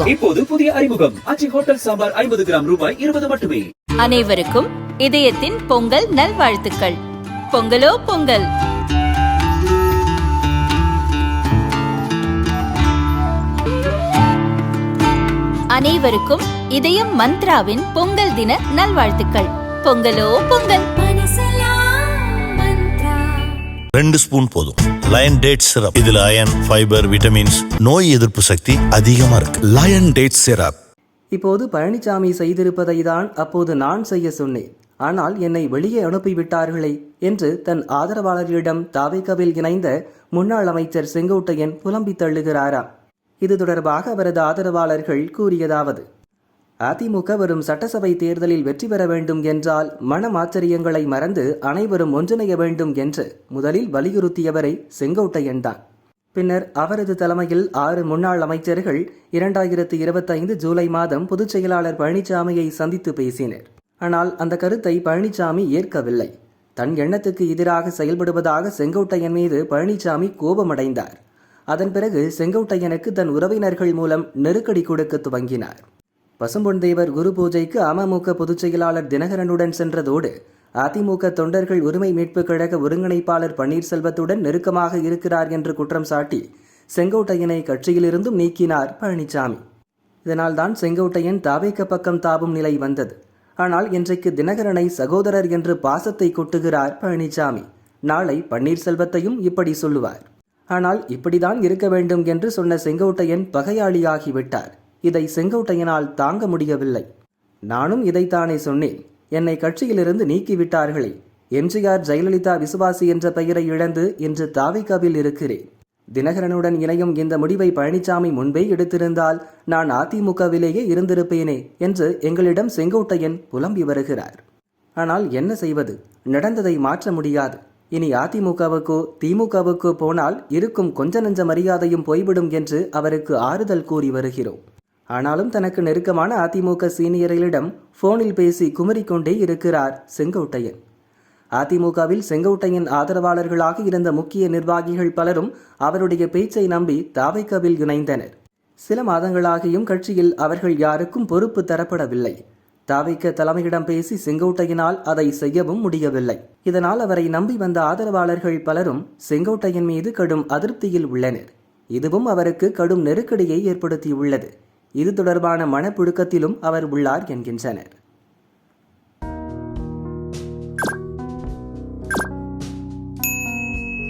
இப்போது புதிய அறிமுகம் அச்சி ஹோட்டல் சாம்பார் 50 கிராம் ரூபாய் 20 மட்டுமே. அனைவருக்கும் இதயத்தின் பொங்கல் நல்வாழ்த்துக்கள். பொங்கலோ பொங்கல். அனைவருக்கும் இதயம் மந்த்ராவின் பொங்கல் தின நல்வாழ்த்துக்கள். பொங்கலோ பொங்கல். 2 ஸ்பூன் போதும். Lion date syrup. இதுல அயன், ஃபைபர், விட்டமின்ஸ், நோய் எதிர்ப்பு சக்தி அதிகமா இருக்கு. Lion date syrup. இப்போது பழனிசாமி செய்திருப்பதை தான் அப்போது நான் செய்ய சொன்னேன், ஆனால் என்னை வெளியே அனுப்பிவிட்டார்களே என்று தன் ஆதரவாளர்களிடம் தாவேகாவில் இணைந்த முன்னாள் அமைச்சர் செங்கோட்டையன் புலம்பி தள்ளுகிறாராம். இது தொடர்பாக அவரது ஆதரவாளர்கள் கூறியதாவது: அதிமுக வரும் சட்டசபை தேர்தலில் வெற்றி பெற வேண்டும் என்றால் மனமாச்சரியங்களை மறந்து அனைவரும் ஒன்றிணைய வேண்டும் என்று முதலில் வலியுறுத்தியவரை செங்கோட்டையன் தான். பின்னர் அவரது தலைமையில் 6 முன்னாள் அமைச்சர்கள் 2025 ஜூலை மாதம் பொதுச் செயலாளர் பழனிசாமியை சந்தித்து பேசினர். ஆனால் அந்த கருத்தை பழனிசாமி ஏற்கவில்லை. தன் எண்ணத்துக்கு எதிராக செயல்படுவதாக செங்கோட்டையன் மீது பழனிசாமி கோபமடைந்தார். அதன் பிறகு செங்கோட்டையனுக்கு தன் உறவினர்கள் மூலம் நெருக்கடி கொடுக்க துவங்கினார். பசும்பொன் தேவர் குரு பூஜைக்கு அமமுக பொதுச் செயலாளர் தினகரனுடன் சென்றதோடு அதிமுக தொண்டர்கள் உரிமை மீட்புக் கழக ஒருங்கிணைப்பாளர் பன்னீர்செல்வத்துடன் நெருக்கமாக இருக்கிறார் என்று குற்றம் சாட்டி செங்கோட்டையனை கட்சியிலிருந்தும் நீக்கினார் பழனிசாமி. இதனால்தான் செங்கோட்டையன் தாவேக பக்கம் தாவும் நிலை வந்தது. ஆனால் இன்றைக்கு தினகரனை சகோதரர் என்று பாசத்தை கொட்டுகிறார் பழனிசாமி. நாளை பன்னீர்செல்வத்தையும் இப்படி சொல்லுவார். ஆனால் இப்படிதான் இருக்க வேண்டும் என்று சொன்ன செங்கோட்டையன் பகையாளியாகிவிட்டார். இதை செங்கோட்டையனால் தாங்க முடியவில்லை. நானும் இதைத்தானே சொன்னேன். என்னை கட்சியிலிருந்து நீக்கிவிட்டார்களே. எம்ஜிஆர் ஜெயலலிதா விசுவாசி என்ற பெயரை இழந்து இன்று தாவேகாவில் இருக்கிறேன். தினகரனுடன் இணையும் இந்த முடிவை பழனிசாமி முன்பே எடுத்திருந்தால் நான் அதிமுகவிலேயே இருந்திருப்பேனே என்று எங்களிடம் செங்கோட்டையன் புலம்பி வருகிறார். ஆனால் என்ன செய்வது? நடந்ததை மாற்ற முடியாது. இனி அதிமுகவுக்கோ திமுகவுக்கோ போனால் இருக்கும் கொஞ்ச நஞ்ச மரியாதையும் போய்விடும் என்று அவருக்கு ஆறுதல் கூறி வருகிறோம். ஆனாலும் தனக்கு நெருக்கமான அதிமுக சீனியர்களிடம் போனில் பேசி குமரிக்கொண்டே இருக்கிறார் செங்கோட்டையன். அதிமுகவில் செங்கோட்டையன் ஆதரவாளர்களாக இருந்த முக்கிய நிர்வாகிகள் பலரும் அவருடைய பேச்சை நம்பி தாவேகாவில் இணைந்தனர். சில மாதங்களாகியும் கட்சியில் அவர்கள் யாருக்கும் பொறுப்பு தரப்படவில்லை. தாவேக தலைமையிடம் பேசி செங்கோட்டையனால் அதை செய்யவும் முடியவில்லை. இதனால் அவரை நம்பி வந்த ஆதரவாளர்கள் பலரும் செங்கோட்டையன் மீது கடும் அதிருப்தியில் உள்ளனர். இதுவும் அவருக்கு கடும் நெருக்கடியை ஏற்படுத்தியுள்ளது. இது தொடர்பான மனப்புழுக்கத்திலும் அவர் உள்ளார் என்கின்றனர்.